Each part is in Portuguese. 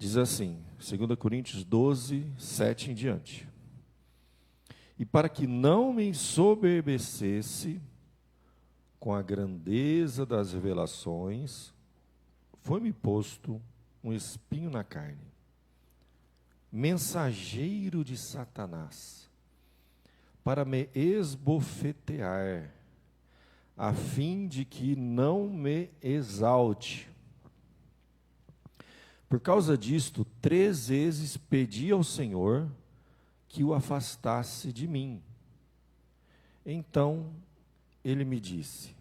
Diz assim, 2 Coríntios 12, 7 em diante. E para que não me ensoberbecesse com a grandeza das revelações, foi-me posto um espinho na carne, mensageiro de Satanás, para me esbofetear, a fim de que não me exalte. Por causa disto, 3 vezes pedi ao Senhor que o afastasse de mim. Então ele me disse: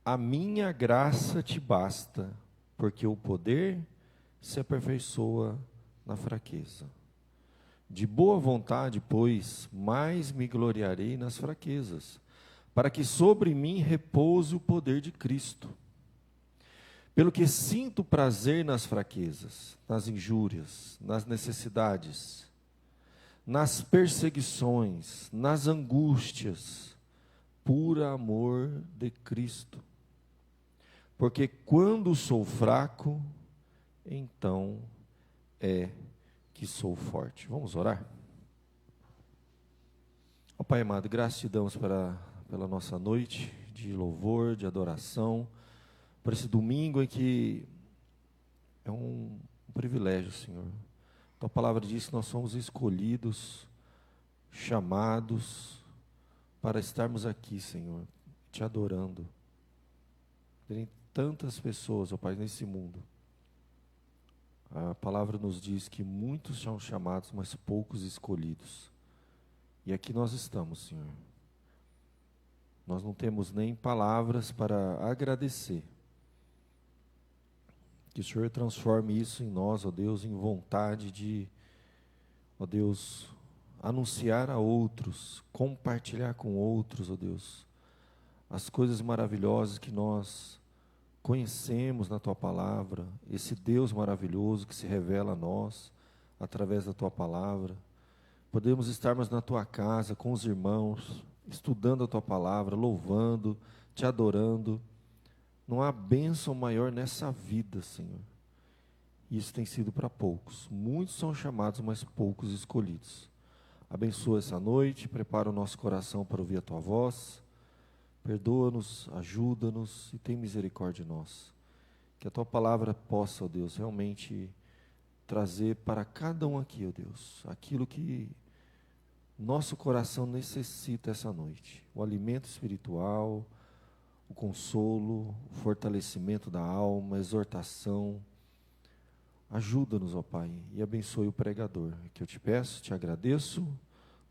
a minha graça te basta, porque o poder se aperfeiçoa na fraqueza. De boa vontade, pois, mais me gloriarei nas fraquezas, para que sobre mim repouse o poder de Cristo. Pelo que sinto prazer nas fraquezas, nas injúrias, nas necessidades, nas perseguições, nas angústias, por amor de Cristo. Porque quando sou fraco, então é que sou forte. Vamos orar? Ó Pai amado, graças te damos pela nossa noite de louvor, de adoração, por esse domingo em que é um privilégio, Senhor. Tua palavra diz que nós somos escolhidos, chamados para estarmos aqui, Senhor, te adorando. Tem tantas pessoas, ó Pai, nesse mundo. A palavra nos diz que muitos são chamados, mas poucos escolhidos. E aqui nós estamos, Senhor. Nós não temos nem palavras para agradecer. Que o Senhor transforme isso em nós, ó Deus, em vontade de, ó Deus, anunciar a outros, compartilhar com outros, ó Deus, as coisas maravilhosas que nós conhecemos na Tua palavra, esse Deus maravilhoso que se revela a nós, através da Tua palavra. Podemos estarmos na Tua casa, com os irmãos, estudando a Tua palavra, louvando, Te adorando. Não há bênção maior nessa vida, Senhor. Isso tem sido para poucos. Muitos são chamados, mas poucos escolhidos. Abençoa essa noite, prepara o nosso coração para ouvir a Tua voz. Perdoa-nos, ajuda-nos e tem misericórdia de nós. Que a Tua palavra possa, ó Deus, realmente trazer para cada um aqui, ó Deus, aquilo que nosso coração necessita essa noite. O alimento espiritual, o consolo, o fortalecimento da alma, a exortação. Ajuda-nos, ó Pai, e abençoe o pregador. Que eu te peço, te agradeço,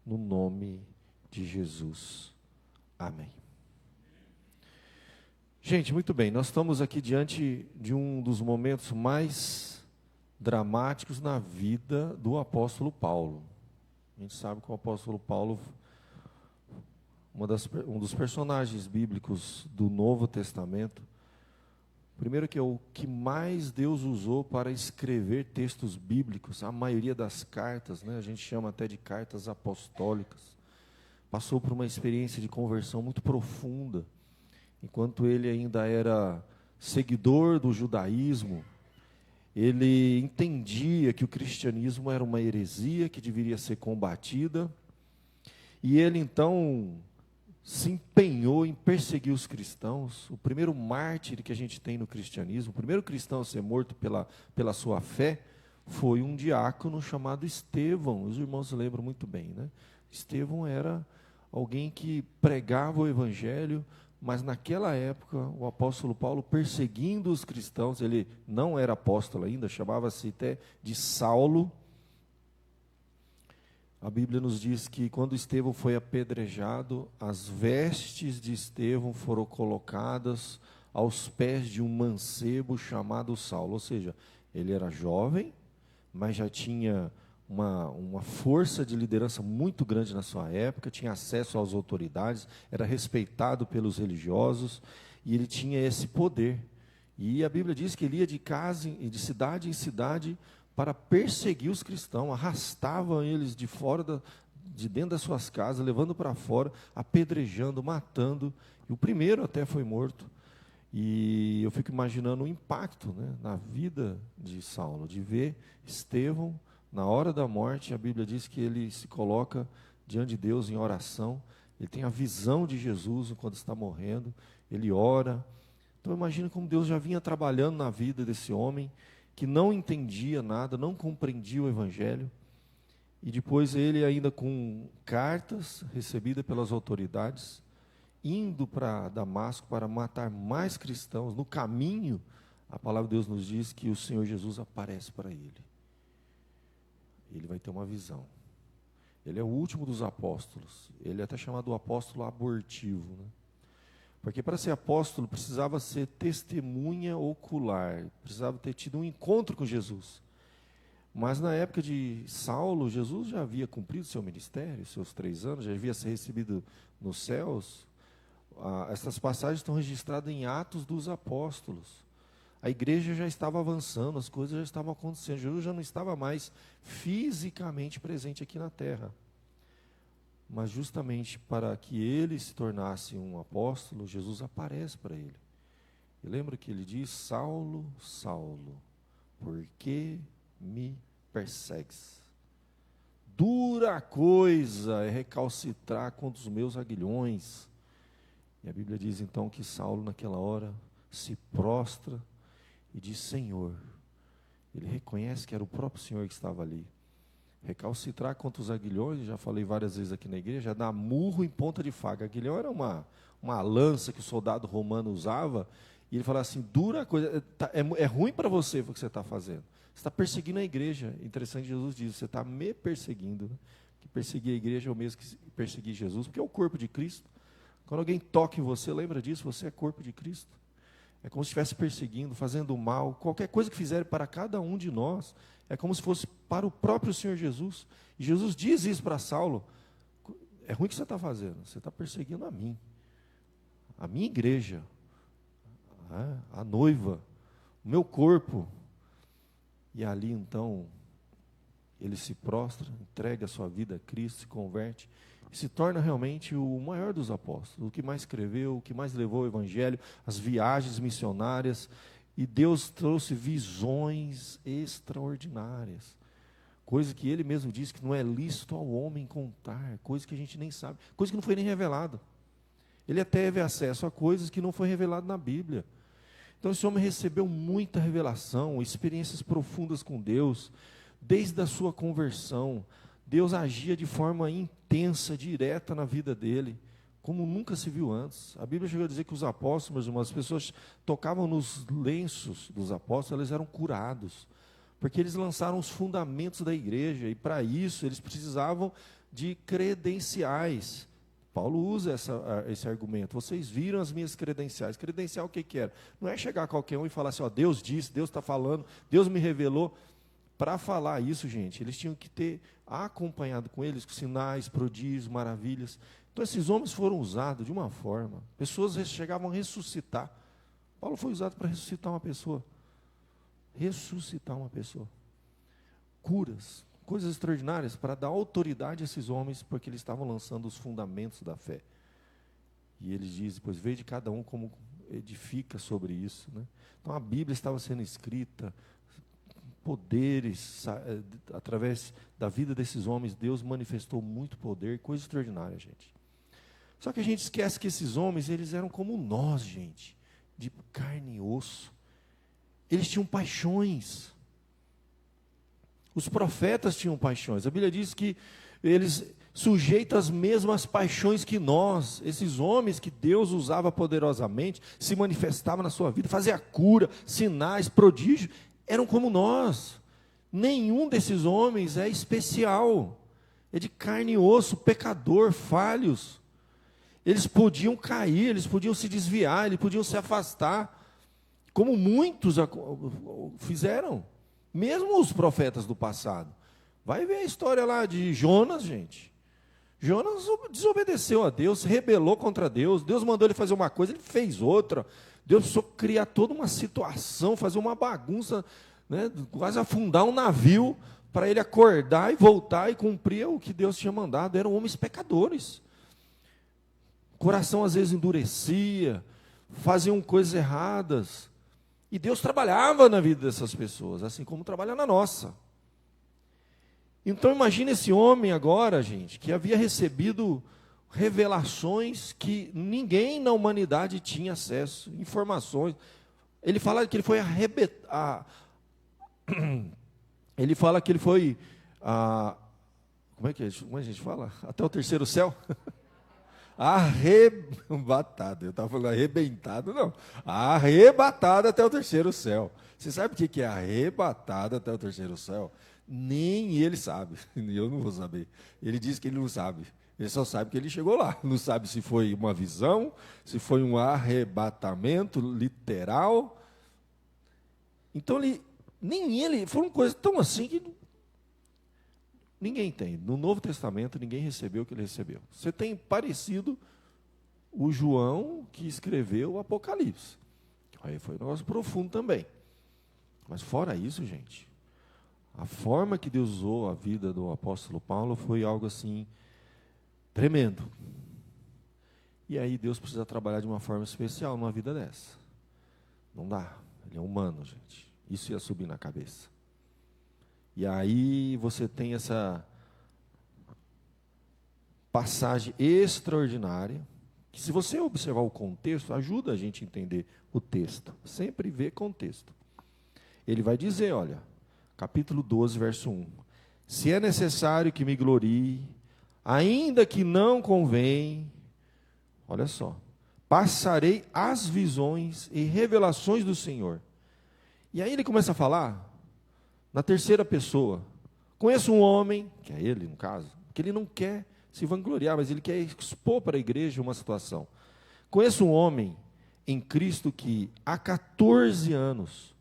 no nome de Jesus. Amém. Gente, muito bem, nós estamos aqui diante de um dos momentos mais dramáticos na vida do apóstolo Paulo. A gente sabe que o apóstolo Paulo, um dos personagens bíblicos do Novo Testamento, primeiro que é o que mais Deus usou para escrever textos bíblicos, a maioria das cartas, né, a gente chama até de cartas apostólicas, passou por uma experiência de conversão muito profunda. Enquanto ele ainda era seguidor do judaísmo, ele entendia que o cristianismo era uma heresia que deveria ser combatida, e ele então se empenhou em perseguir os cristãos. O primeiro mártir que a gente tem no cristianismo, o primeiro cristão a ser morto pela sua fé, foi um diácono chamado Estevão. Os irmãos lembram muito bem, né? Estevão era alguém que pregava o evangelho, mas naquela época, o apóstolo Paulo, perseguindo os cristãos, ele não era apóstolo ainda, chamava-se até de Saulo. A Bíblia nos diz que quando Estevão foi apedrejado, as vestes de Estevão foram colocadas aos pés de um mancebo chamado Saulo. Ou seja, ele era jovem, mas já tinha uma força de liderança muito grande na sua época, tinha acesso às autoridades, era respeitado pelos religiosos, e ele tinha esse poder. E a Bíblia diz que ele ia de casa e de cidade em cidade para perseguir os cristãos, arrastava eles de dentro das suas casas, levando para fora, apedrejando, matando. E o primeiro até foi morto. E eu fico imaginando o impacto, né, na vida de Saulo, de ver Estevão, na hora da morte. A Bíblia diz que ele se coloca diante de Deus em oração, ele tem a visão de Jesus enquanto está morrendo, ele ora. Então imagina como Deus já vinha trabalhando na vida desse homem, que não entendia nada, não compreendia o Evangelho, e depois ele ainda com cartas recebidas pelas autoridades, indo para Damasco para matar mais cristãos. No caminho, a palavra de Deus nos diz que o Senhor Jesus aparece para ele. Ele vai ter uma visão. Ele é o último dos apóstolos. Ele é até chamado o apóstolo abortivo, né? Porque para ser apóstolo precisava ser testemunha ocular, precisava ter tido um encontro com Jesus. Mas na época de Saulo, Jesus já havia cumprido seu ministério, seus 3 anos, já havia sido recebido nos céus. Essas passagens estão registradas em Atos dos Apóstolos. A igreja já estava avançando, as coisas já estavam acontecendo. Jesus já não estava mais fisicamente presente aqui na terra. Mas justamente para que ele se tornasse um apóstolo, Jesus aparece para ele. E lembra que ele diz: Saulo, Saulo, por que me persegues? Dura coisa é recalcitrar contra os meus aguilhões. E a Bíblia diz então que Saulo naquela hora se prostra e diz: Senhor. Ele reconhece que era o próprio Senhor que estava ali. Recalcitrar contra os aguilhões, já falei várias vezes aqui na igreja, é dar murro em ponta de faca. Aguilhão era uma lança que o soldado romano usava, e ele falava assim: dura coisa, é ruim para você o que você está fazendo. Você está perseguindo a igreja. Interessante, Jesus diz: você está me perseguindo. Né? Que perseguir a igreja é o mesmo que perseguir Jesus, porque é o corpo de Cristo. Quando alguém toca em você, lembra disso, você é corpo de Cristo. É como se estivesse perseguindo, fazendo mal. Qualquer coisa que fizerem para cada um de nós, é como se fosse para o próprio Senhor Jesus. E Jesus diz isso para Saulo: é ruim o que você está fazendo, você está perseguindo a minha igreja, a noiva, o meu corpo. E ali então, ele se prostra, entrega a sua vida a Cristo, se converte, e se torna realmente o maior dos apóstolos, o que mais escreveu, o que mais levou o Evangelho, as viagens missionárias. E Deus trouxe visões extraordinárias, coisa que ele mesmo disse que não é lícito ao homem contar, coisa que a gente nem sabe, coisa que não foi nem revelada. Ele até teve acesso a coisas que não foi revelado na Bíblia. Então esse homem recebeu muita revelação, experiências profundas com Deus, desde a sua conversão. Deus agia de forma intensa, direta na vida dele, como nunca se viu antes. A Bíblia chegou a dizer que os apóstolos, meus irmãos, as pessoas tocavam nos lenços dos apóstolos, eles eram curados, porque eles lançaram os fundamentos da igreja, e para isso eles precisavam de credenciais. Paulo usa esse argumento: vocês viram as minhas credenciais. Credencial o que era? Não é chegar a qualquer um e falar assim: ó, Deus disse, Deus está falando, Deus me revelou. Para falar isso, gente, eles tinham que ter acompanhado com eles sinais, prodígios, maravilhas. Então esses homens foram usados de uma forma, pessoas chegavam a ressuscitar. Paulo foi usado para ressuscitar uma pessoa. Ressuscitar uma pessoa. Curas, coisas extraordinárias para dar autoridade a esses homens, porque eles estavam lançando os fundamentos da fé. E eles dizem: pois veja de cada um como edifica sobre isso. Né? Então a Bíblia estava sendo escrita, poderes, através da vida desses homens, Deus manifestou muito poder, coisa extraordinária, gente. Só que a gente esquece que esses homens, eles eram como nós, gente, de carne e osso. Eles tinham paixões. Os profetas tinham paixões. A Bíblia diz que eles sujeitam as mesmas paixões que nós. Esses homens que Deus usava poderosamente, se manifestavam na sua vida, fazia cura, sinais, prodígios, eram como nós. Nenhum desses homens é especial. É de carne e osso, pecador, falhos. Eles podiam cair, eles podiam se desviar, eles podiam se afastar, como muitos fizeram, mesmo os profetas do passado. Vai ver a história lá de Jonas, gente. Jonas desobedeceu a Deus, se rebelou contra Deus. Deus mandou ele fazer uma coisa, ele fez outra. Deus precisou criar toda uma situação, fazer uma bagunça, né, quase afundar um navio, para ele acordar e voltar e cumprir o que Deus tinha mandado. Eram homens pecadores. O coração às vezes endurecia, faziam coisas erradas. E Deus trabalhava na vida dessas pessoas, assim como trabalha na nossa. Então imagine esse homem agora, gente, que havia recebido revelações que ninguém na humanidade tinha acesso, informações. Ele fala que ele foi ele fala que ele foi como é que a gente fala? Até o terceiro céu? Arrebatado. Eu estava falando arrebentado, não. Arrebatado até o terceiro céu. Você sabe o que é arrebatado até o terceiro céu? Nem ele sabe. Eu não vou saber. Ele diz que ele não sabe. Ele só sabe que ele chegou lá. Não sabe se foi uma visão, se foi um arrebatamento literal. Então, nem ele... Foram coisas tão assim que ninguém tem. No Novo Testamento, ninguém recebeu o que ele recebeu. Você tem parecido o João que escreveu o Apocalipse. Aí foi um negócio profundo também. Mas fora isso, gente, a forma que Deus usou a vida do apóstolo Paulo foi algo assim tremendo. E aí Deus precisa trabalhar de uma forma especial numa vida dessa. Não dá. Ele é humano, gente. Isso ia subir na cabeça. E aí você tem essa passagem extraordinária, que se você observar o contexto, ajuda a gente a entender o texto. Sempre vê contexto. Ele vai dizer, olha, capítulo 12, verso 1. Se é necessário que me glorie, ainda que não convém, olha só, passarei as visões e revelações do Senhor. E aí ele começa a falar na terceira pessoa. Conheço um homem, que é ele no caso, que ele não quer se vangloriar, mas ele quer expor para a igreja uma situação. Conheço um homem em Cristo que há 14 anos,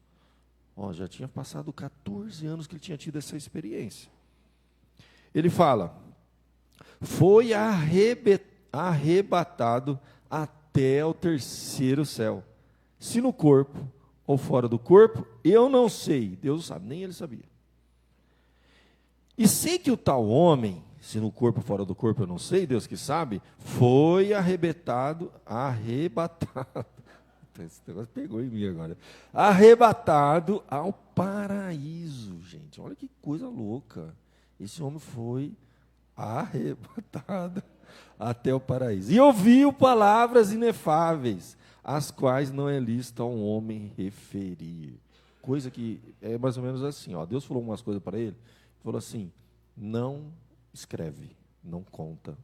já tinha passado 14 anos que ele tinha tido essa experiência. Ele fala, foi arrebatado até o terceiro céu. Se no corpo ou fora do corpo, eu não sei. Deus sabe, nem ele sabia. E sei que o tal homem, se no corpo ou fora do corpo, eu não sei, Deus que sabe, foi arrebatado. Esse negócio pegou em mim agora. Arrebatado ao paraíso, gente. Olha que coisa louca. Esse homem foi arrebatado até o paraíso. E ouviu palavras inefáveis, as quais não é lícito a um homem referir. Coisa que é mais ou menos assim. Deus falou umas coisas para ele. Falou assim, não escreve, não conta.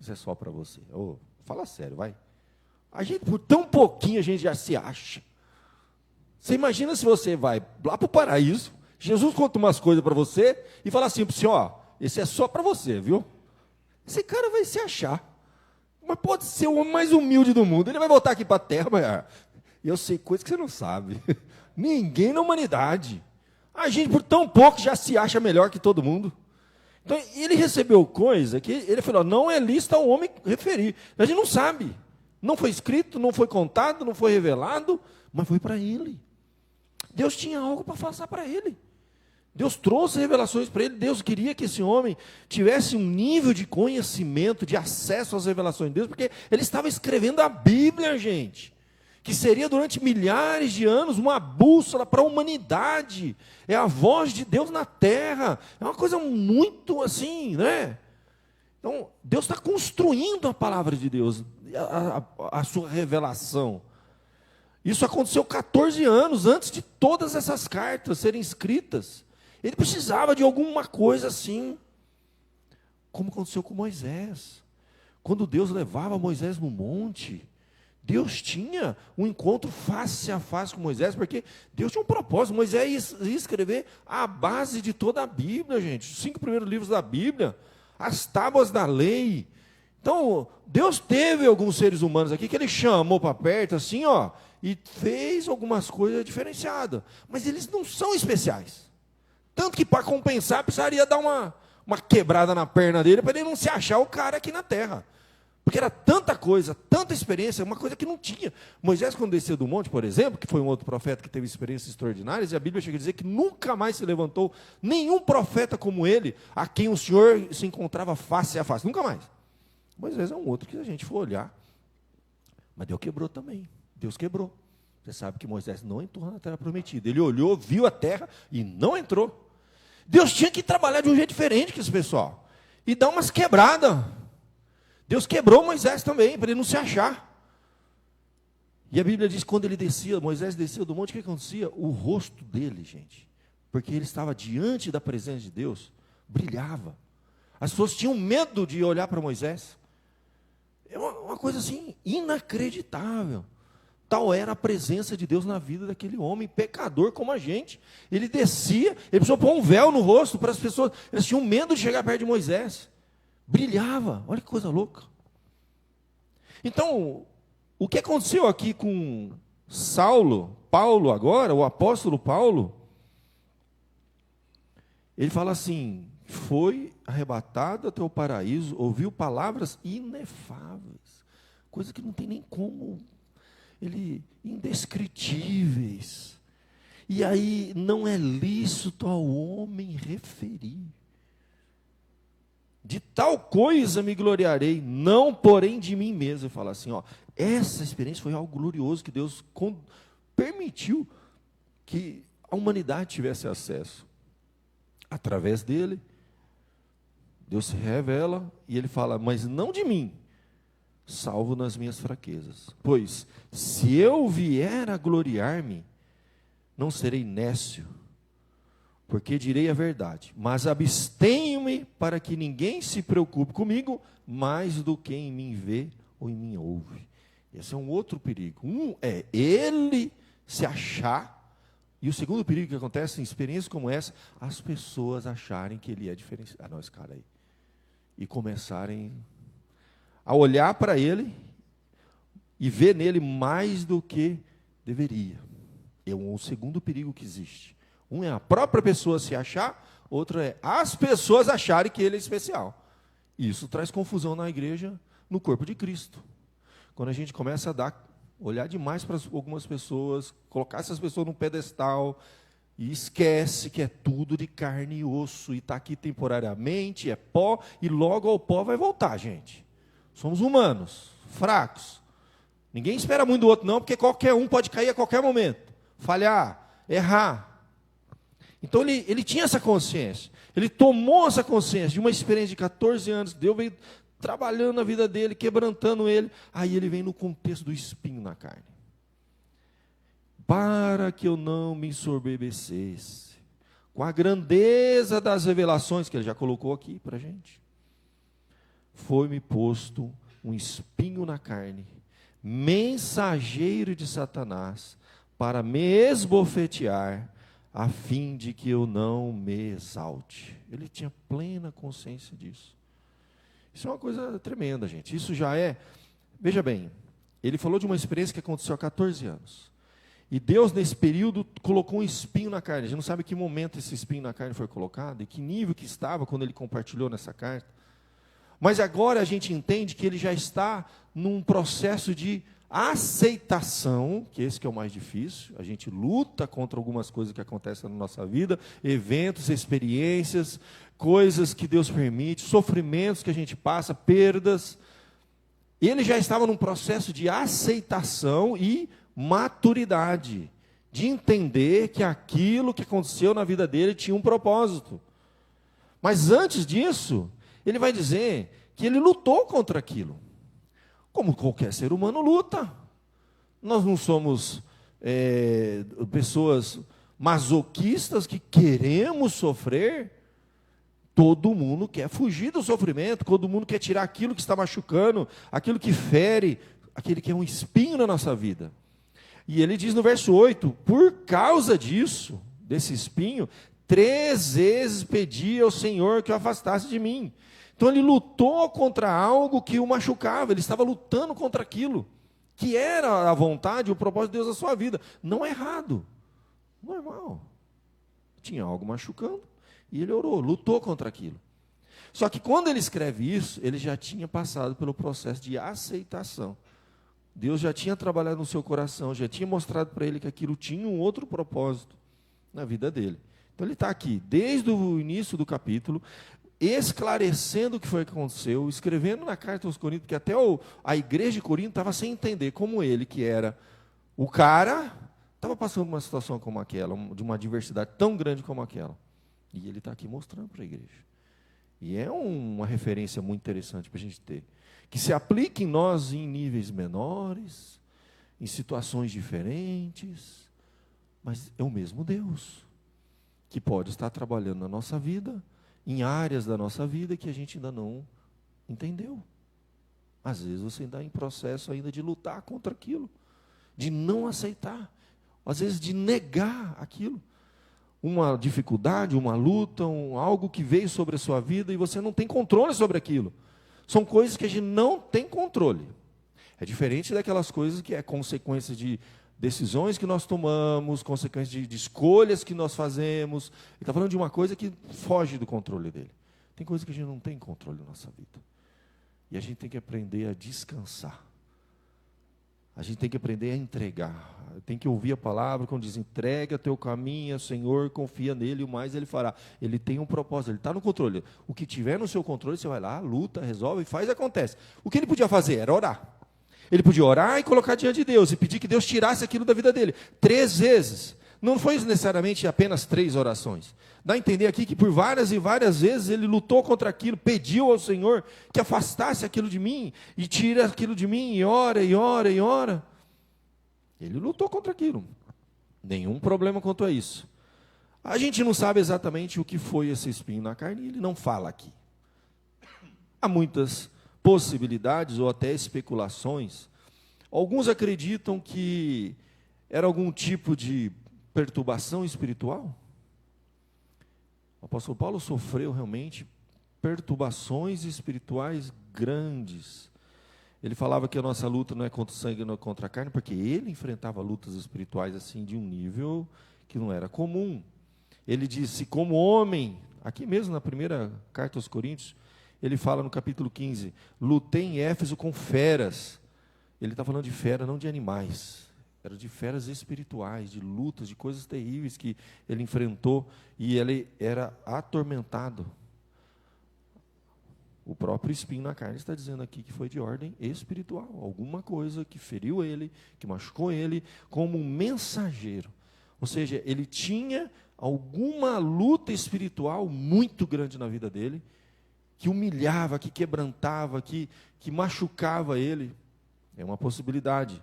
Isso é só para você. Fala sério, vai. A gente, por tão pouquinho, a gente já se acha. Você imagina se você vai lá para o paraíso, Jesus conta umas coisas para você e fala assim para você, esse é só para você, viu? Esse cara vai se achar. Mas pode ser o homem mais humilde do mundo. Ele vai voltar aqui para a terra, mas eu sei coisas que você não sabe. Ninguém na humanidade. A gente, por tão pouco, já se acha melhor que todo mundo. Então, ele recebeu coisa que ele falou, não é lícito ao homem referir. A gente não sabe. Não foi escrito, não foi contado, não foi revelado, mas foi para ele. Deus tinha algo para passar para ele. Deus trouxe revelações para ele. Deus queria que esse homem tivesse um nível de conhecimento, de acesso às revelações de Deus, porque ele estava escrevendo a Bíblia, gente, que seria durante milhares de anos uma bússola para a humanidade. É a voz de Deus na terra. É uma coisa muito assim, né? Então, Deus está construindo a palavra de Deus, a sua revelação. Isso aconteceu 14 anos antes de todas essas cartas serem escritas. Ele precisava de alguma coisa assim, como aconteceu com Moisés. Quando Deus levava Moisés no monte, Deus tinha um encontro face a face com Moisés, porque Deus tinha um propósito. Moisés ia escrever a base de toda a Bíblia, gente. Os 5 primeiros livros da Bíblia, as tábuas da lei. Então, Deus teve alguns seres humanos aqui que ele chamou para perto, assim, e fez algumas coisas diferenciadas. Mas eles não são especiais. Tanto que, para compensar, precisaria dar uma quebrada na perna dele, para ele não se achar o cara aqui na terra. Porque era tanta coisa, tanta experiência, uma coisa que não tinha. Moisés, quando desceu do monte, por exemplo, que foi um outro profeta que teve experiências extraordinárias, e a Bíblia chega a dizer que nunca mais se levantou nenhum profeta como ele, a quem o Senhor se encontrava face a face. Nunca mais. Moisés é um outro que a gente for olhar. Mas Deus quebrou também. Deus quebrou. Você sabe que Moisés não entrou na terra prometida. Ele olhou, viu a terra e não entrou. Deus tinha que trabalhar de um jeito diferente que esse pessoal. E dar umas quebradas. Deus quebrou Moisés também, para ele não se achar. E a Bíblia diz que quando ele descia, Moisés descia do monte, o que acontecia? O rosto dele, gente, porque ele estava diante da presença de Deus, brilhava. As pessoas tinham medo de olhar para Moisés. É uma coisa assim, inacreditável. Tal era a presença de Deus na vida daquele homem, pecador como a gente. Ele descia, ele precisou pôr um véu no rosto para as pessoas, eles tinham medo de chegar perto de Moisés. Brilhava, olha que coisa louca. Então, o que aconteceu aqui com Paulo agora, o apóstolo Paulo, ele fala assim, foi arrebatado até o paraíso, ouviu palavras inefáveis, coisa que não tem nem como, indescritíveis. E aí, não é lícito ao homem referir. De tal coisa me gloriarei, não porém de mim mesmo. Eu falo assim, essa experiência foi algo glorioso que Deus permitiu que a humanidade tivesse acesso. Através dele, Deus se revela e ele fala, mas não de mim, salvo nas minhas fraquezas. Pois, se eu vier a gloriar-me, não serei nécio, porque direi a verdade, mas abstenho-me para que ninguém se preocupe comigo mais do que em mim vê ou em mim ouve. Esse é um outro perigo. Um é ele se achar, e o segundo perigo que acontece em experiências como essa, as pessoas acharem que ele é diferenciado. Esse cara aí. E começarem a olhar para ele e ver nele mais do que deveria. É um segundo perigo que existe. Um é a própria pessoa se achar, outro é as pessoas acharem que ele é especial. Isso traz confusão na igreja, no corpo de Cristo. Quando a gente começa a olhar demais para algumas pessoas, colocar essas pessoas num pedestal, e esquece que é tudo de carne e osso, e está aqui temporariamente, é pó, e logo ao pó vai voltar, gente. Somos humanos, fracos. Ninguém espera muito do outro não, porque qualquer um pode cair a qualquer momento, falhar, errar. Então ele tinha essa consciência, ele tomou essa consciência de uma experiência de 14 anos, Deus veio trabalhando na vida dele, quebrantando ele, aí ele vem no contexto do espinho na carne. Para que eu não me ensoberbecesse, com a grandeza das revelações, que ele já colocou aqui para a gente, foi-me posto um espinho na carne, mensageiro de Satanás, para me esbofetear, a fim de que eu não me exalte. Ele tinha plena consciência disso. Isso é uma coisa tremenda, gente. Isso já é... Veja bem, ele falou de uma experiência que aconteceu há 14 anos. E Deus, nesse período, colocou um espinho na carne. A gente não sabe que momento esse espinho na carne foi colocado, e que nível que estava quando ele compartilhou nessa carta. Mas agora a gente entende que ele já está num processo de aceitação, que esse que é o mais difícil. A gente luta contra algumas coisas que acontecem na nossa vida, eventos, experiências, coisas que Deus permite, sofrimentos que a gente passa, perdas. Ele já estava num processo de aceitação e maturidade, de entender que aquilo que aconteceu na vida dele tinha um propósito. Mas antes disso, ele vai dizer que ele lutou contra aquilo. Como qualquer ser humano luta. Nós não somos pessoas masoquistas que queremos sofrer. Todo mundo quer fugir do sofrimento, todo mundo quer tirar aquilo que está machucando, aquilo que fere, aquele que é um espinho na nossa vida. E ele diz no verso 8, por causa disso, desse espinho, 3 vezes pedi ao Senhor que o afastasse de mim. Então ele lutou contra algo que o machucava, ele estava lutando contra aquilo, que era a vontade e o propósito de Deus na sua vida. Não é errado, normal. Tinha algo machucando e ele orou, lutou contra aquilo. Só que quando ele escreve isso, ele já tinha passado pelo processo de aceitação. Deus já tinha trabalhado no seu coração, já tinha mostrado para ele que aquilo tinha um outro propósito na vida dele. Então ele está aqui, desde o início do capítulo, esclarecendo o que foi que aconteceu, escrevendo na carta aos Coríntios, porque até a igreja de Corinto estava sem entender como ele, que era O cara estava passando por uma situação como aquela, de uma adversidade tão grande como aquela. E ele está aqui mostrando para a igreja. E é uma referência muito interessante para a gente ter. Que se aplique em nós em níveis menores, em situações diferentes, mas é o mesmo Deus, que pode estar trabalhando na nossa vida, em áreas da nossa vida que a gente ainda não entendeu. Às vezes você ainda está em processo ainda de lutar contra aquilo, de não aceitar, às vezes de negar aquilo. Uma dificuldade, uma luta, algo que veio sobre a sua vida e você não tem controle sobre aquilo. São coisas que a gente não tem controle. É diferente daquelas coisas que é consequência de decisões que nós tomamos, consequência de escolhas que nós fazemos. Ele está falando de uma coisa que foge do controle dele. Tem coisas que a gente não tem controle na nossa vida. E a gente tem que aprender a descansar. A gente tem que aprender a entregar. Tem que ouvir a palavra quando diz: entrega teu caminho ao Senhor, confia nele, o mais ele fará. Ele tem um propósito, ele está no controle. O que tiver no seu controle, você vai lá, luta, resolve, faz e acontece. O que ele podia fazer era orar. Ele podia orar e colocar diante de Deus, e pedir que Deus tirasse aquilo da vida dele. 3 vezes. Não foi necessariamente apenas 3 orações. Dá a entender aqui que por várias e várias vezes ele lutou contra aquilo, pediu ao Senhor que afastasse aquilo de mim, e tira aquilo de mim, e ora, e ora, e ora. Ele lutou contra aquilo. Nenhum problema quanto a isso. A gente não sabe exatamente o que foi esse espinho na carne, ele não fala aqui. Há muitas possibilidades ou até especulações. Alguns acreditam que era algum tipo de perturbação espiritual. O apóstolo Paulo sofreu realmente perturbações espirituais grandes. Ele falava que a nossa luta não é contra o sangue, não é contra a carne, porque ele enfrentava lutas espirituais assim de um nível que não era comum. Ele disse, como homem, aqui mesmo na primeira carta aos Coríntios, ele fala no capítulo 15, lutei em Éfeso com feras. Ele está falando de fera, não de animais. Era de feras espirituais, de lutas, de coisas terríveis que ele enfrentou, e ele era atormentado. O próprio espinho na carne está dizendo aqui que foi de ordem espiritual, alguma coisa que feriu ele, que machucou ele, como um mensageiro. Ou seja, ele tinha alguma luta espiritual muito grande na vida dele, que humilhava, que quebrantava, que machucava ele. É uma possibilidade.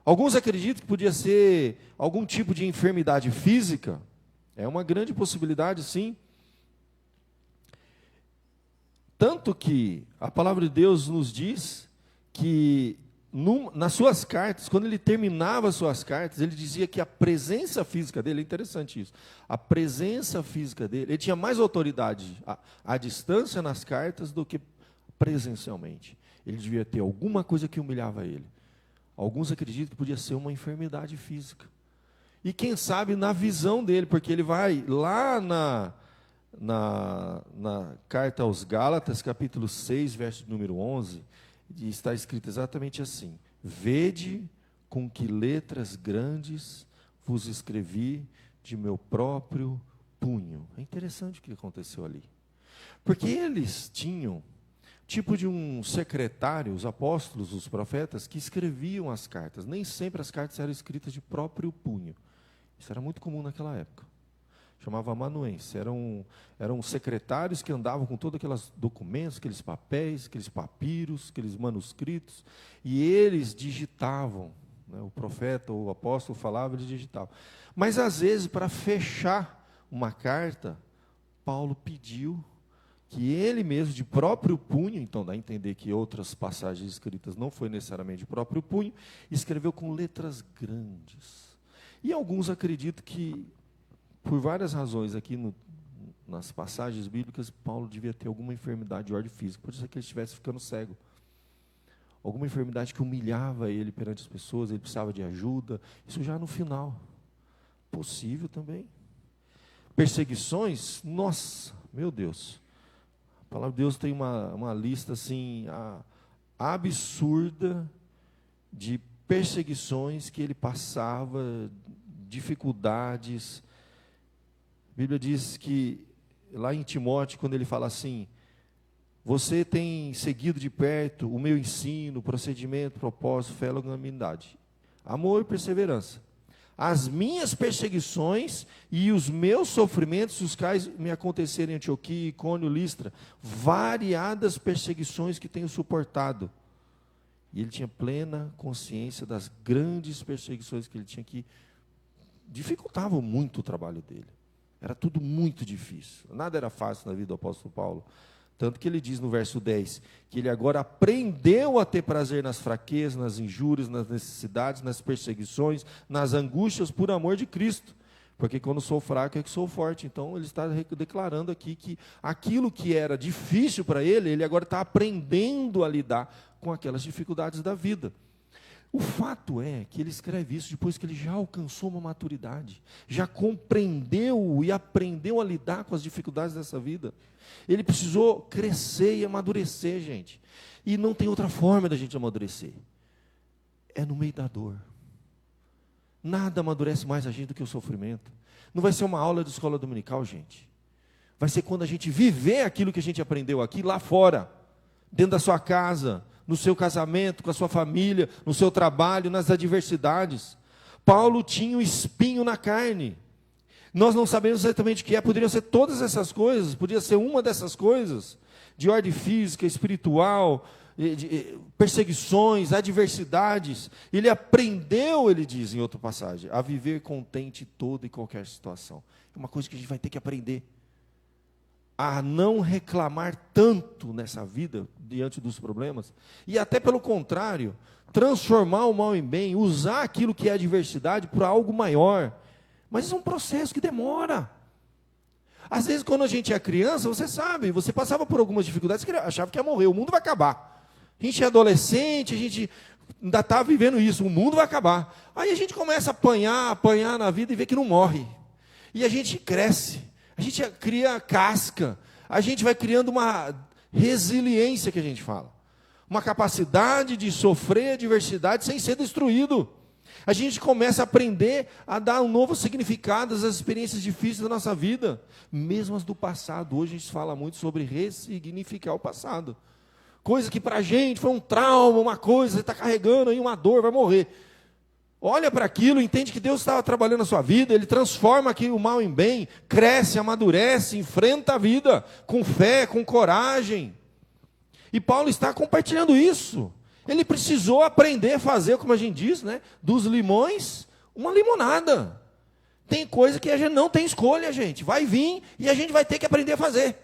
Alguns acreditam que podia ser algum tipo de enfermidade física. É uma grande possibilidade, sim. Tanto que a palavra de Deus nos diz que nas suas cartas, quando ele terminava as suas cartas, ele dizia que a presença física dele, é interessante isso, a presença física dele, ele tinha mais autoridade à distância nas cartas do que presencialmente. Ele devia ter alguma coisa que humilhava ele. Alguns acreditam que podia ser uma enfermidade física. E quem sabe na visão dele, porque ele vai lá na carta aos Gálatas, capítulo 6, verso número 11, e está escrito exatamente assim: vede com que letras grandes vos escrevi de meu próprio punho. É interessante o que aconteceu ali. Porque eles tinham tipo de um secretário, os apóstolos, os profetas, que escreviam as cartas. Nem sempre as cartas eram escritas de próprio punho. Isso era muito comum naquela época. Chamava amanuense. Eram secretários que andavam com todos aqueles documentos, aqueles papéis, aqueles papiros, aqueles manuscritos, e eles digitavam. Né? O profeta ou o apóstolo falava, eles digitavam. Mas, às vezes, para fechar uma carta, Paulo pediu que ele mesmo, de próprio punho, então dá a entender que outras passagens escritas não foi necessariamente de próprio punho, escreveu com letras grandes. E alguns acreditam que, por várias razões aqui nas passagens bíblicas, Paulo devia ter alguma enfermidade de ordem física, pode ser que ele estivesse ficando cego. Alguma enfermidade que humilhava ele perante as pessoas, ele precisava de ajuda, isso já no final. Possível também. Perseguições, nossa, meu Deus. A palavra de Deus tem uma lista assim, absurda de perseguições que ele passava, dificuldades. A Bíblia diz que, lá em Timóteo, quando ele fala assim, você tem seguido de perto o meu ensino, procedimento, propósito, fé e longanimidade. Amor e perseverança. As minhas perseguições e os meus sofrimentos, os quais me aconteceram em Antioquia, Icônio, Listra, variadas perseguições que tenho suportado. E ele tinha plena consciência das grandes perseguições que ele tinha, que dificultavam muito o trabalho dele. Era tudo muito difícil. Nada era fácil na vida do apóstolo Paulo. Tanto que ele diz no verso 10, que ele agora aprendeu a ter prazer nas fraquezas, nas injúrias, nas necessidades, nas perseguições, nas angústias, por amor de Cristo. Porque quando sou fraco é que sou forte. Então ele está declarando aqui que aquilo que era difícil para ele, ele agora está aprendendo a lidar com aquelas dificuldades da vida. O fato é que ele escreve isso depois que ele já alcançou uma maturidade, já compreendeu e aprendeu a lidar com as dificuldades dessa vida. Ele precisou crescer e amadurecer, gente. E não tem outra forma da gente amadurecer. É no meio da dor. Nada amadurece mais a gente do que o sofrimento. Não vai ser uma aula de escola dominical, gente. Vai ser quando a gente viver aquilo que a gente aprendeu aqui, lá fora, dentro da sua casa, no seu casamento, com a sua família, no seu trabalho, nas adversidades. Paulo tinha um espinho na carne. Nós não sabemos exatamente o que é, poderiam ser todas essas coisas, podia ser uma dessas coisas, de ordem física, espiritual, de perseguições, adversidades. Ele aprendeu, ele diz em outra passagem, a viver contente em toda e qualquer situação. É uma coisa que a gente vai ter que aprender. A não reclamar tanto nessa vida, diante dos problemas, e até pelo contrário, transformar o mal em bem, usar aquilo que é adversidade para algo maior. Mas isso é um processo que demora. Às vezes, quando a gente é criança, você sabe, você passava por algumas dificuldades, que achava que ia morrer, o mundo vai acabar. A gente é adolescente, a gente ainda está vivendo isso, o mundo vai acabar. Aí a gente começa a apanhar na vida e vê que não morre. E a gente cresce, a gente cria casca, a gente vai criando uma resiliência que a gente fala. Uma capacidade de sofrer adversidade sem ser destruído. A gente começa a aprender a dar um novo significado às experiências difíceis da nossa vida, mesmo as do passado. Hoje a gente fala muito sobre ressignificar o passado. Coisa que para a gente foi um trauma, uma coisa, você está carregando aí uma dor, vai morrer. Olha para aquilo, entende que Deus estava trabalhando na sua vida, Ele transforma aqui o mal em bem, cresce, amadurece, enfrenta a vida com fé, com coragem. E Paulo está compartilhando isso. Ele precisou aprender a fazer, como a gente diz, né, dos limões, uma limonada. Tem coisa que a gente não tem escolha, gente. Vai vir e a gente vai ter que aprender a fazer.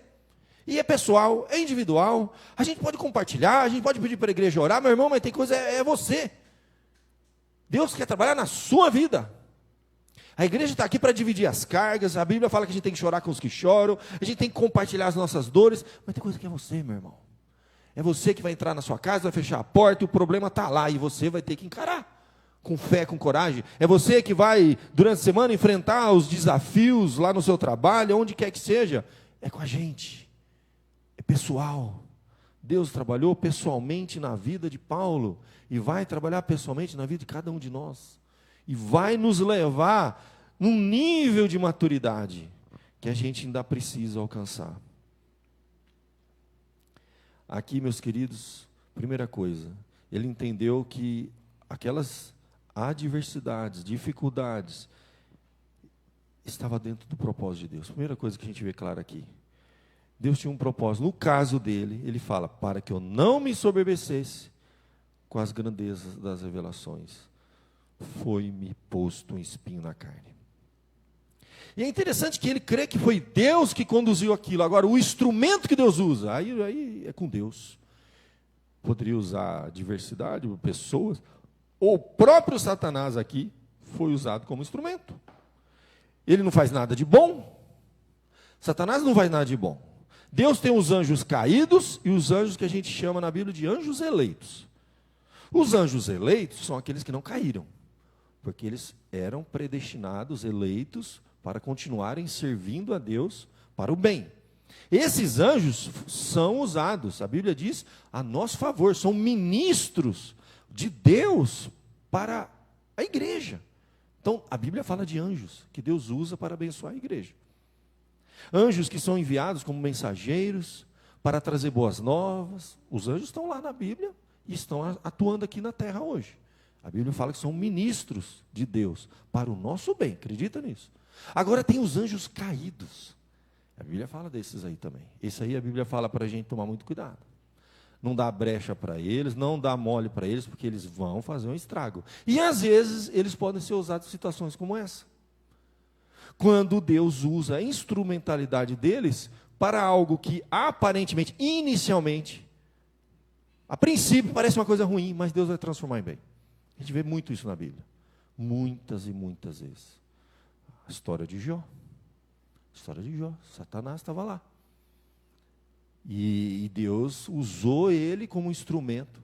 E é pessoal, é individual. A gente pode compartilhar, a gente pode pedir para a igreja orar, meu irmão, mas tem coisa, é você. Deus quer trabalhar na sua vida. A igreja está aqui para dividir as cargas. A Bíblia fala que a gente tem que chorar com os que choram. A gente tem que compartilhar as nossas dores. Mas tem coisa que é você, meu irmão. É você que vai entrar na sua casa, vai fechar a porta e o problema está lá. E você vai ter que encarar. Com fé, com coragem. É você que vai, durante a semana, enfrentar os desafios lá no seu trabalho, onde quer que seja. É com a gente. É pessoal. Deus trabalhou pessoalmente na vida de Paulo. E vai trabalhar pessoalmente na vida de cada um de nós. E vai nos levar num nível de maturidade que a gente ainda precisa alcançar. Aqui, meus queridos, primeira coisa, ele entendeu que aquelas adversidades, dificuldades, estava dentro do propósito de Deus. Primeira coisa que a gente vê claro aqui. Deus tinha um propósito. No caso dele, ele fala, para que eu não me ensoberbecesse com as grandezas das revelações, foi-me posto um espinho na carne. E é interessante que ele crê que foi Deus que conduziu aquilo. Agora, o instrumento que Deus usa, aí é com Deus. Poderia usar diversidade, pessoas, ou o próprio Satanás aqui foi usado como instrumento. Ele não faz nada de bom. Satanás não faz nada de bom. Deus tem os anjos caídos e os anjos que a gente chama na Bíblia de anjos eleitos. Os anjos eleitos são aqueles que não caíram, porque eles eram predestinados, eleitos, para continuarem servindo a Deus para o bem. Esses anjos são usados, a Bíblia diz, a nosso favor, são ministros de Deus para a igreja. Então, a Bíblia fala de anjos, que Deus usa para abençoar a igreja. Anjos que são enviados como mensageiros, para trazer boas novas. Os anjos estão lá na Bíblia e estão atuando aqui na terra hoje. A Bíblia fala que são ministros de Deus para o nosso bem, acredita nisso? Agora tem os anjos caídos. A Bíblia fala desses aí também. Esse aí a Bíblia fala para a gente tomar muito cuidado. Não dá brecha para eles, não dá mole para eles, porque eles vão fazer um estrago. E às vezes eles podem ser usados em situações como essa. Quando Deus usa a instrumentalidade deles para algo que aparentemente, inicialmente, a princípio parece uma coisa ruim, mas Deus vai transformar em bem. A gente vê muito isso na Bíblia. Muitas e muitas vezes. A história de Jó. A história de Jó. Satanás estava lá. E Deus usou ele como instrumento.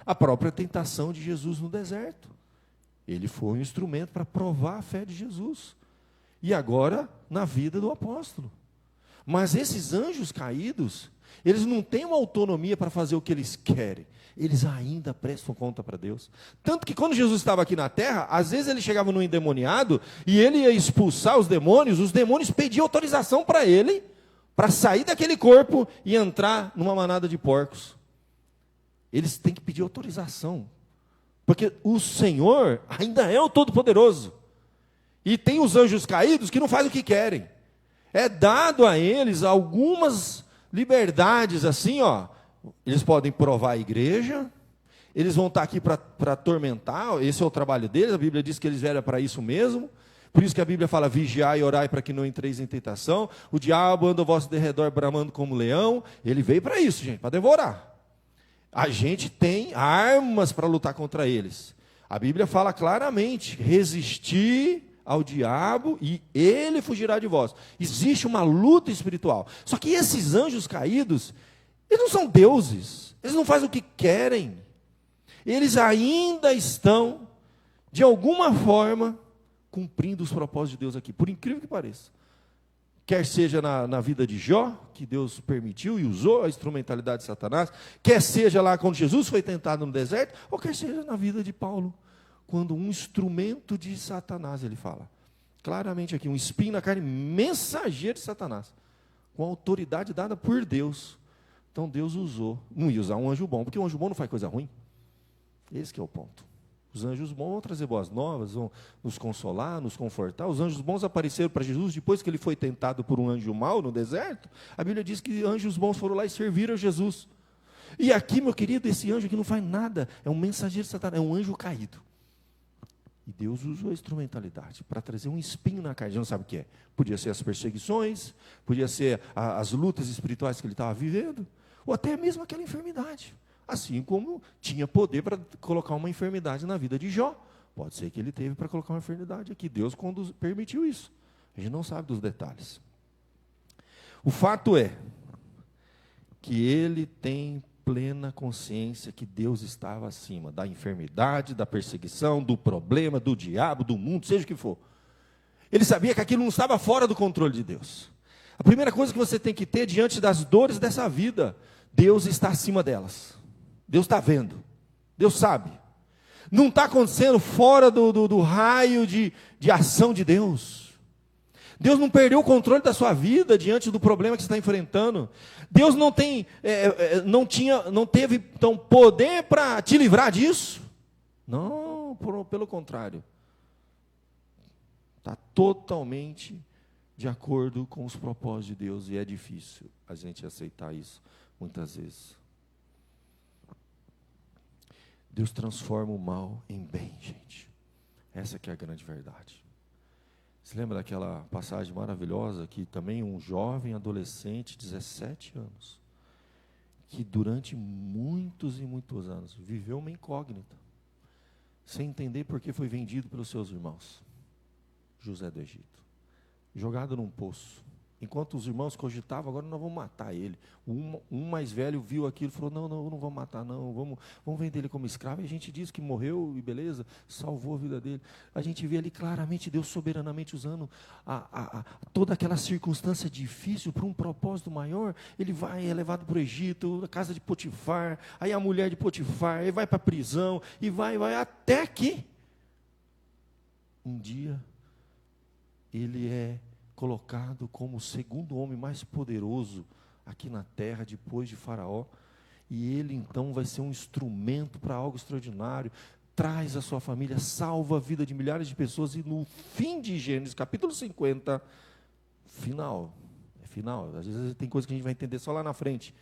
A própria tentação de Jesus no deserto. Ele foi um instrumento para provar a fé de Jesus. E agora, na vida do apóstolo. Mas esses anjos caídos, eles não têm uma autonomia para fazer o que eles querem. Eles ainda prestam conta para Deus. Tanto que quando Jesus estava aqui na terra, às vezes ele chegava num endemoniado e ele ia expulsar os demônios pediam autorização para ele, para sair daquele corpo e entrar numa manada de porcos. Eles têm que pedir autorização, porque o Senhor ainda é o Todo-Poderoso. E tem os anjos caídos que não fazem o que querem. É dado a eles algumas liberdades, assim, ó. Eles podem provar a igreja, eles vão estar aqui para atormentar, esse é o trabalho deles, a Bíblia diz que eles vieram para isso mesmo. Por isso que a Bíblia fala, vigiai e orai para que não entreis em tentação. O diabo anda ao vosso derredor bramando como leão. Ele veio para isso, gente, para devorar. A gente tem armas para lutar contra eles. A Bíblia fala claramente, resistir ao diabo e ele fugirá de vós. Existe uma luta espiritual. Só que esses anjos caídos, eles não são deuses. Eles não fazem o que querem. Eles ainda estão, de alguma forma, cumprindo os propósitos de Deus aqui, por incrível que pareça. Quer seja na vida de Jó, que Deus permitiu e usou a instrumentalidade de Satanás, quer seja lá quando Jesus foi tentado no deserto, ou quer seja na vida de Paulo, quando um instrumento de Satanás, ele fala, claramente aqui, um espinho na carne, mensageiro de Satanás, com a autoridade dada por Deus. Então Deus usou, não ia usar um anjo bom, porque o anjo bom não faz coisa ruim. Esse que é o ponto. Os anjos bons vão trazer boas novas, vão nos consolar, nos confortar. Os anjos bons apareceram para Jesus depois que ele foi tentado por um anjo mau no deserto. A Bíblia diz que anjos bons foram lá e serviram a Jesus. E aqui, meu querido, esse anjo aqui não faz nada. É um mensageiro de Satanás, é um anjo caído. E Deus usou a instrumentalidade para trazer um espinho na carne. A gente não sabe o que é. Podia ser as perseguições, podia ser as lutas espirituais que ele estava vivendo, ou até mesmo aquela enfermidade. Assim como tinha poder para colocar uma enfermidade na vida de Jó. Pode ser que ele teve para colocar uma enfermidade aqui. Deus permitiu isso. A gente não sabe dos detalhes. O fato é que ele tem plena consciência que Deus estava acima da enfermidade, da perseguição, do problema, do diabo, do mundo, seja o que for. Ele sabia que aquilo não estava fora do controle de Deus. A primeira coisa que você tem que ter diante das dores dessa vida, Deus está acima delas. Deus está vendo, Deus sabe. Não está acontecendo fora do raio de ação de Deus. Deus não perdeu o controle da sua vida diante do problema que você está enfrentando. Deus não teve então, poder para te livrar disso. Não, pelo contrário. Está totalmente de acordo com os propósitos de Deus. E é difícil a gente aceitar isso muitas vezes. Deus transforma o mal em bem, gente. Essa que é a grande verdade. Você lembra daquela passagem maravilhosa que também um jovem adolescente, 17 anos, que durante muitos e muitos anos viveu uma incógnita, sem entender por que foi vendido pelos seus irmãos, José do Egito, jogado num poço. Enquanto os irmãos cogitavam, agora nós vamos matar ele. Um mais velho viu aquilo e falou, não vamos matar não, vamos vender ele como escravo. E a gente diz que morreu e beleza, salvou a vida dele. A gente vê ali claramente Deus soberanamente usando toda aquela circunstância difícil para um propósito maior. Ele é levado para o Egito, a casa de Potifar, aí a mulher de Potifar, ele vai para a prisão, e vai até que um dia ele é colocado como o segundo homem mais poderoso aqui na terra, depois de Faraó, e ele então vai ser um instrumento para algo extraordinário, traz a sua família, salva a vida de milhares de pessoas, e no fim de Gênesis, capítulo 50, final, às vezes tem coisa que a gente vai entender só lá na frente.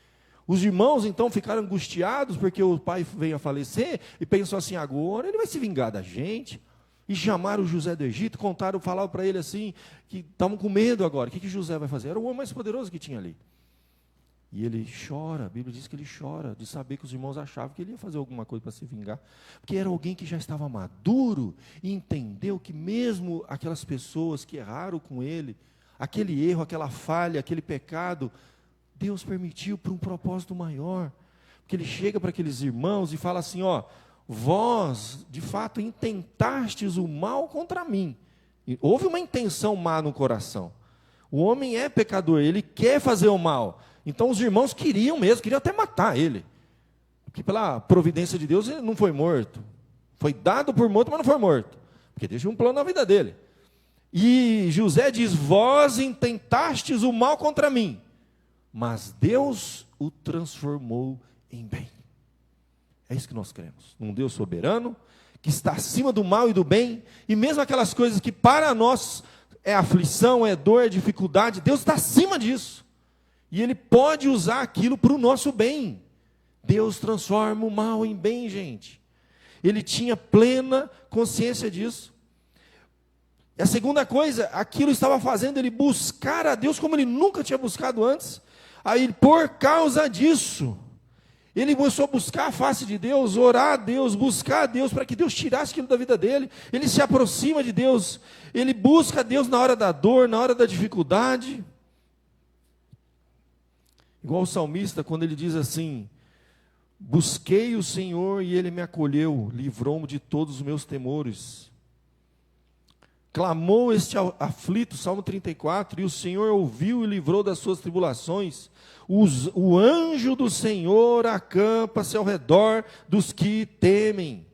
Os irmãos, então, ficaram angustiados, porque o pai veio a falecer, e pensou assim, agora ele vai se vingar da gente. E chamaram o José do Egito, falaram para ele assim, que estavam com medo agora. O que José vai fazer? Era o homem mais poderoso que tinha ali. E ele chora, a Bíblia diz que ele chora, de saber que os irmãos achavam que ele ia fazer alguma coisa para se vingar. Porque era alguém que já estava maduro, e entendeu que mesmo aquelas pessoas que erraram com ele, aquele erro, aquela falha, aquele pecado, Deus permitiu por um propósito maior. Porque ele chega para aqueles irmãos e fala assim, ó, vós, de fato, intentastes o mal contra mim. E houve uma intenção má no coração. O homem é pecador, ele quer fazer o mal. Então os irmãos queriam até matar ele. Porque pela providência de Deus ele não foi morto. Foi dado por morto, mas não foi morto. Porque Deus tinha um plano na vida dele. E José diz, vós intentastes o mal contra mim, mas Deus o transformou em bem. É isso que nós cremos. Um Deus soberano, que está acima do mal e do bem, e mesmo aquelas coisas que para nós é aflição, é dor, é dificuldade, Deus está acima disso. E Ele pode usar aquilo para o nosso bem. Deus transforma o mal em bem, gente. Ele tinha plena consciência disso. E a segunda coisa, aquilo estava fazendo ele buscar a Deus como ele nunca tinha buscado antes. Aí, por causa disso, ele começou a buscar a face de Deus, orar a Deus, buscar a Deus, para que Deus tirasse aquilo da vida dele. Ele se aproxima de Deus, ele busca a Deus na hora da dor, na hora da dificuldade. Igual o salmista, quando ele diz assim, busquei o Senhor e Ele me acolheu, livrou-me de todos os meus temores. Clamou este aflito, Salmo 34, e o Senhor ouviu e livrou das suas tribulações. O anjo do Senhor acampa-se ao redor dos que temem.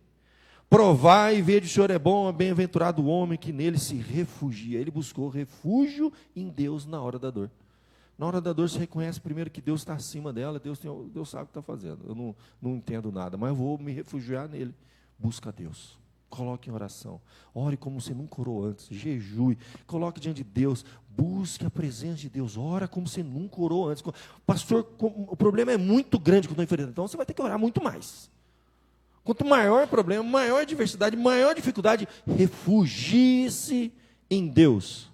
Provai e vede, o Senhor é bom, bem-aventurado o homem que nele se refugia. Ele buscou refúgio em Deus na hora da dor. Na hora da dor você reconhece primeiro que Deus está acima dela, Deus sabe o que está fazendo. Eu não entendo nada, mas eu vou me refugiar nele. Busca a Deus. Coloque em oração, ore como você nunca orou antes, jejue, coloque diante de Deus, busque a presença de Deus, ora como você nunca orou antes. Pastor, o problema é muito grande que eu estou enfrentando, então você vai ter que orar muito mais. Quanto maior o problema, maior a diversidade, maior a dificuldade, refugie-se em Deus.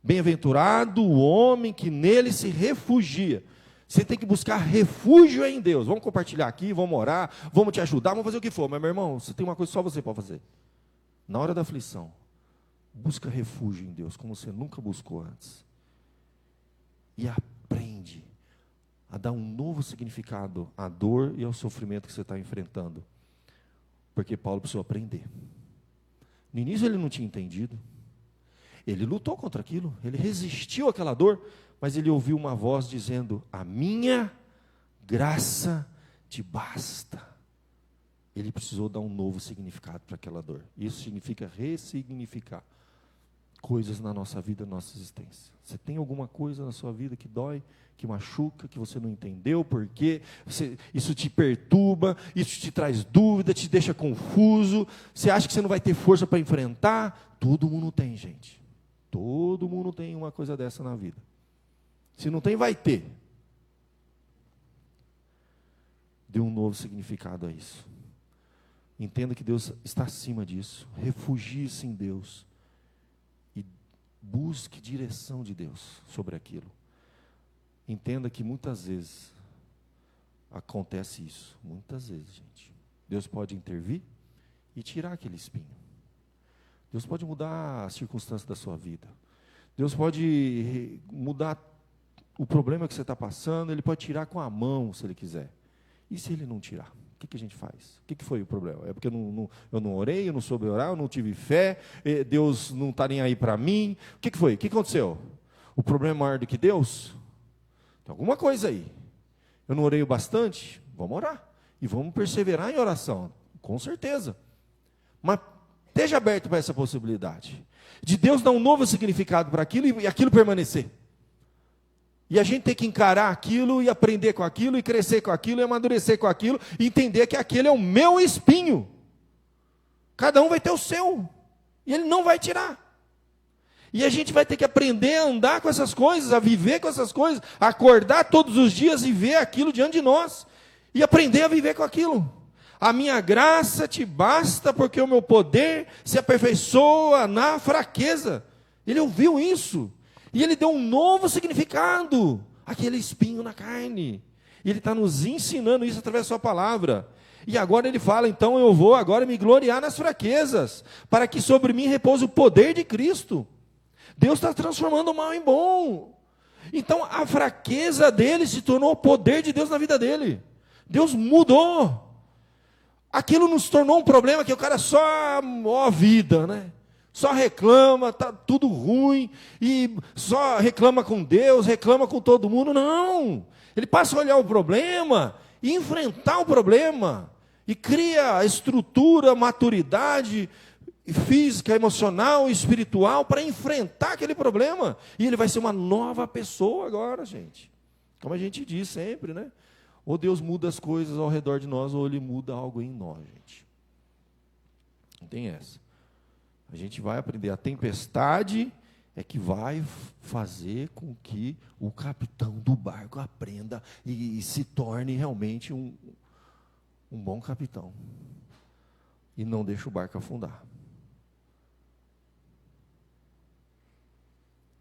Bem-aventurado o homem que nele se refugia. Você tem que buscar refúgio em Deus. Vamos compartilhar aqui, vamos orar, vamos te ajudar, vamos fazer o que for. Mas, meu irmão, você tem uma coisa que só você pode fazer. Na hora da aflição, busca refúgio em Deus, como você nunca buscou antes. E aprende a dar um novo significado à dor e ao sofrimento que você está enfrentando. Porque Paulo precisou aprender. No início ele não tinha entendido. Ele lutou contra aquilo, ele resistiu àquela dor, mas ele ouviu uma voz dizendo, a minha graça te basta. Ele precisou dar um novo significado para aquela dor. Isso significa ressignificar coisas na nossa vida, na nossa existência. Você tem alguma coisa na sua vida que dói, que machuca, que você não entendeu porquê, isso te perturba, isso te traz dúvida, te deixa confuso, você acha que você não vai ter força para enfrentar? Todo mundo tem, gente. Todo mundo tem uma coisa dessa na vida. Se não tem, vai ter. Dê um novo significado a isso. Entenda que Deus está acima disso. Refugie-se em Deus. E busque direção de Deus sobre aquilo. Entenda que muitas vezes acontece isso. Muitas vezes, gente. Deus pode intervir e tirar aquele espinho. Deus pode mudar as circunstâncias da sua vida. Deus pode mudar o problema que você está passando, Ele pode tirar com a mão, se Ele quiser. E se Ele não tirar? O que a gente faz? O que foi o problema? É porque eu não orei, eu não soube orar, eu não tive fé, Deus não está nem aí para mim. O que foi? O que aconteceu? O problema é maior do que Deus? Tem alguma coisa aí. Eu não orei bastante? Vamos orar. E vamos perseverar em oração, com certeza. Mas esteja aberto para essa possibilidade. De Deus dar um novo significado para aquilo e aquilo permanecer. E a gente tem que encarar aquilo e aprender com aquilo, e crescer com aquilo, e amadurecer com aquilo, e entender que aquele é o meu espinho. Cada um vai ter o seu. E Ele não vai tirar. E a gente vai ter que aprender a andar com essas coisas, a viver com essas coisas, a acordar todos os dias e ver aquilo diante de nós. E aprender a viver com aquilo. A minha graça te basta porque o meu poder se aperfeiçoa na fraqueza. Ele ouviu isso. E ele deu um novo significado àquele espinho na carne. E ele está nos ensinando isso através da sua palavra. E agora ele fala, então eu vou agora me gloriar nas fraquezas, para que sobre mim repouse o poder de Cristo. Deus está transformando o mal em bom. Então a fraqueza dele se tornou o poder de Deus na vida dele. Deus mudou. Aquilo nos tornou um problema que o cara só, ó vida, né? Só reclama, tá tudo ruim, e só reclama com Deus, reclama com todo mundo. Não, ele passa a olhar o problema e enfrentar o problema, e cria estrutura, maturidade física, emocional, espiritual, para enfrentar aquele problema, e ele vai ser uma nova pessoa agora, gente, como a gente diz sempre, né? Ou Deus muda as coisas ao redor de nós, ou Ele muda algo em nós, gente. Não tem essa. A gente vai aprender. A tempestade é que vai fazer com que o capitão do barco aprenda e se torne realmente um bom capitão. E não deixe o barco afundar.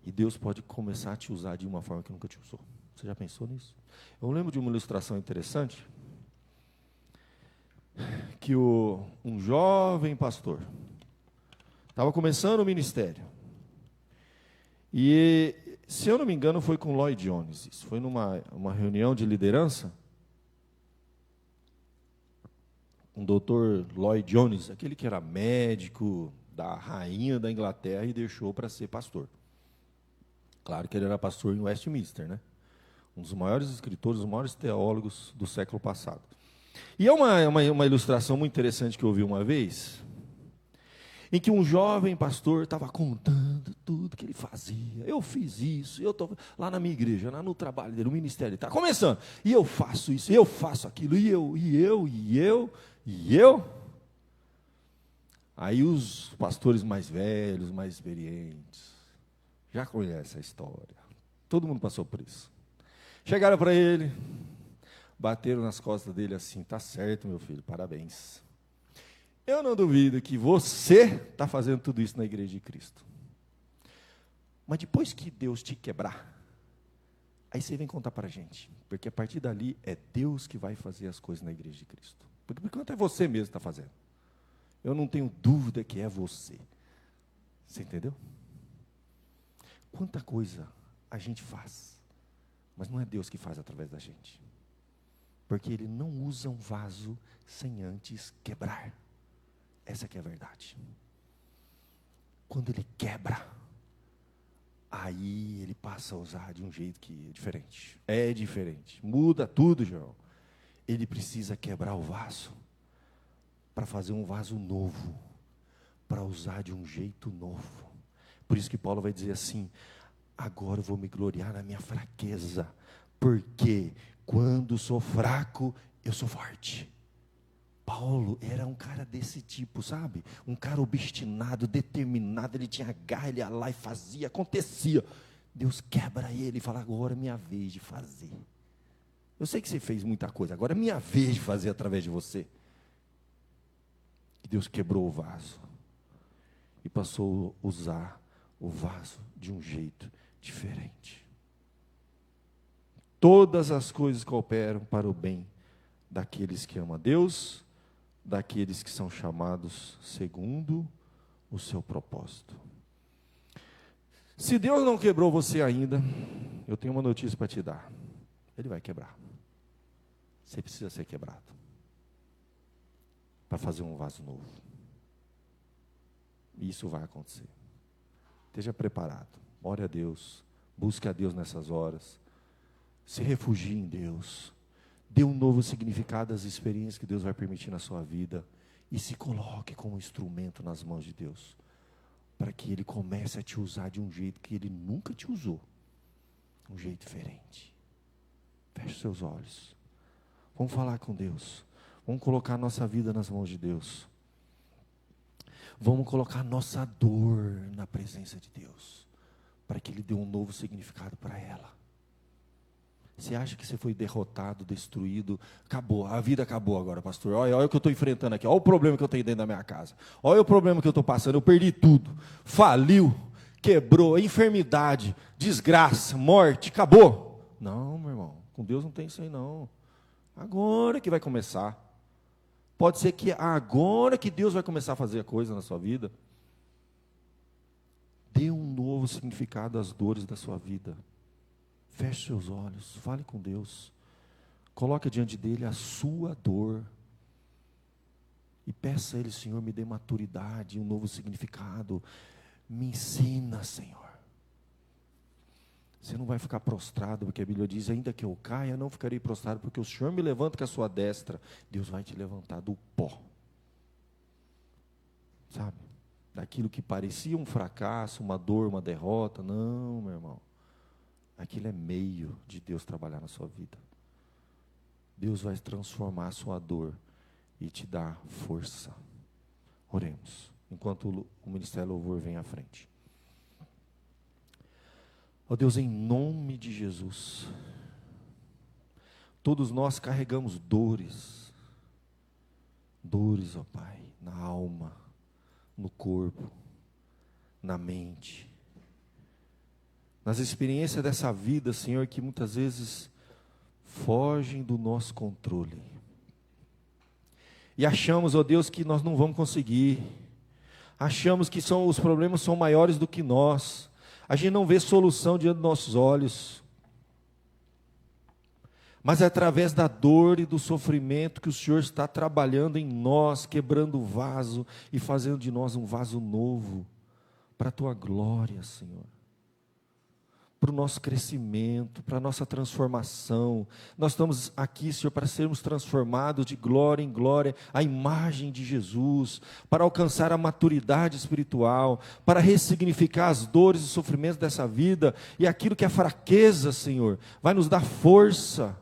E Deus pode começar a te usar de uma forma que nunca te usou. Você já pensou nisso? Eu lembro de uma ilustração interessante, que um jovem pastor estava começando o ministério. E, se eu não me engano, foi com Lloyd Jones. Isso foi numa reunião de liderança. Um doutor Lloyd Jones, aquele que era médico da rainha da Inglaterra e deixou para ser pastor. Claro que ele era pastor em Westminster, né? Um dos maiores escritores, os maiores teólogos do século passado. E é uma ilustração muito interessante que eu ouvi uma vez, em que um jovem pastor estava contando tudo que ele fazia. Eu fiz isso, eu estou lá na minha igreja, lá no trabalho dele, no ministério, está começando. E eu faço isso, eu faço aquilo, e eu. Aí os pastores mais velhos, mais experientes, já conhecem a história. Todo mundo passou por isso. Chegaram para ele, bateram nas costas dele assim, tá certo, meu filho, parabéns. Eu não duvido que você está fazendo tudo isso na igreja de Cristo. Mas depois que Deus te quebrar, aí você vem contar para a gente. Porque a partir dali é Deus que vai fazer as coisas na igreja de Cristo. Porque por enquanto é você mesmo que está fazendo. Eu não tenho dúvida que é você. Você entendeu? Quanta coisa a gente faz. Mas não é Deus que faz através da gente. Porque Ele não usa um vaso sem antes quebrar. Essa que é a verdade. Quando Ele quebra, aí Ele passa a usar de um jeito que é diferente. É diferente. Muda tudo, João. Ele precisa quebrar o vaso para fazer um vaso novo. Para usar de um jeito novo. Por isso que Paulo vai dizer assim: agora eu vou me gloriar na minha fraqueza, porque quando sou fraco, eu sou forte. Paulo era um cara desse tipo, sabe? Um cara obstinado, determinado, ele tinha garra, ele ia lá e fazia, acontecia. Deus quebra ele e fala: agora é minha vez de fazer. Eu sei que você fez muita coisa, agora é minha vez de fazer através de você. E Deus quebrou o vaso e passou a usar o vaso de um jeito diferente. Todas as coisas cooperam para o bem daqueles que amam a Deus, daqueles que são chamados segundo o seu propósito. Se Deus não quebrou você ainda, eu tenho uma notícia para te dar. Ele vai quebrar. Você precisa ser quebrado para fazer um vaso novo. E isso vai acontecer. Esteja preparado. Ore a Deus. Busque a Deus nessas horas. Se refugie em Deus. Dê um novo significado às experiências que Deus vai permitir na sua vida. E se coloque como instrumento nas mãos de Deus. Para que Ele comece a te usar de um jeito que Ele nunca te usou. Um jeito diferente. Feche seus olhos. Vamos falar com Deus. Vamos colocar a nossa vida nas mãos de Deus. Vamos colocar a nossa dor na presença de Deus, para que Ele dê um novo significado para ela. Você acha que você foi derrotado, destruído, acabou, a vida acabou agora, pastor. Olha o que eu estou enfrentando aqui, olha o problema que eu tenho dentro da minha casa, olha o problema que eu estou passando, eu perdi tudo, faliu, quebrou, enfermidade, desgraça, morte, acabou. Não, meu irmão, com Deus não tem isso aí não. Agora que vai começar. Pode ser que agora que Deus vai começar a fazer a coisa na sua vida. Dê um novo significado às dores da sua vida. Feche seus olhos, fale com Deus. Coloque diante dele a sua dor. E peça a Ele, Senhor, me dê maturidade, um novo significado. Me ensina, Senhor. Você não vai ficar prostrado, porque a Bíblia diz, ainda que eu caia, não ficarei prostrado, porque o Senhor me levanta com a sua destra. Deus vai te levantar do pó. Sabe? Daquilo que parecia um fracasso, uma dor, uma derrota. Não, meu irmão. Aquilo é meio de Deus trabalhar na sua vida. Deus vai transformar a sua dor e te dar força. Oremos, enquanto o Ministério Louvor vem à frente. Ó Deus, em nome de Jesus, todos nós carregamos dores, ó Pai, na alma, no corpo, na mente, nas experiências dessa vida, Senhor, que muitas vezes fogem do nosso controle. E achamos, ó Deus, que nós não vamos conseguir. Achamos que os problemas são maiores do que nós. A gente não vê solução diante dos nossos olhos. Mas é através da dor e do sofrimento que o Senhor está trabalhando em nós, quebrando o vaso e fazendo de nós um vaso novo, para a Tua glória, Senhor. Para o nosso crescimento, para a nossa transformação. Nós estamos aqui, Senhor, para sermos transformados de glória em glória, à imagem de Jesus, para alcançar a maturidade espiritual, para ressignificar as dores e sofrimentos dessa vida, e aquilo que é fraqueza, Senhor, vai nos dar força,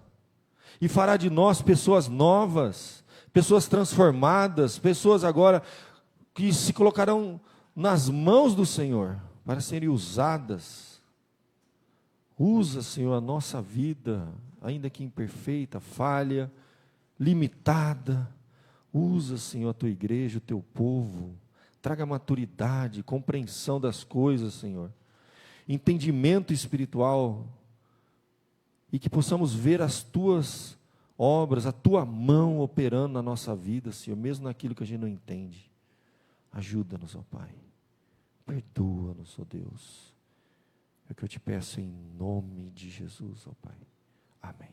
e fará de nós pessoas novas, pessoas transformadas, pessoas agora que se colocarão nas mãos do Senhor, para serem usadas. Usa, Senhor, a nossa vida, ainda que imperfeita, falha, limitada. Usa, Senhor, a Tua igreja, o Teu povo. Traga maturidade, compreensão das coisas, Senhor. Entendimento espiritual. E que possamos ver as Tuas obras, a Tua mão operando na nossa vida, Senhor, mesmo naquilo que a gente não entende. Ajuda-nos, ó Pai. Perdoa-nos, ó Deus. É o que eu te peço em nome de Jesus, ó Pai. Amém.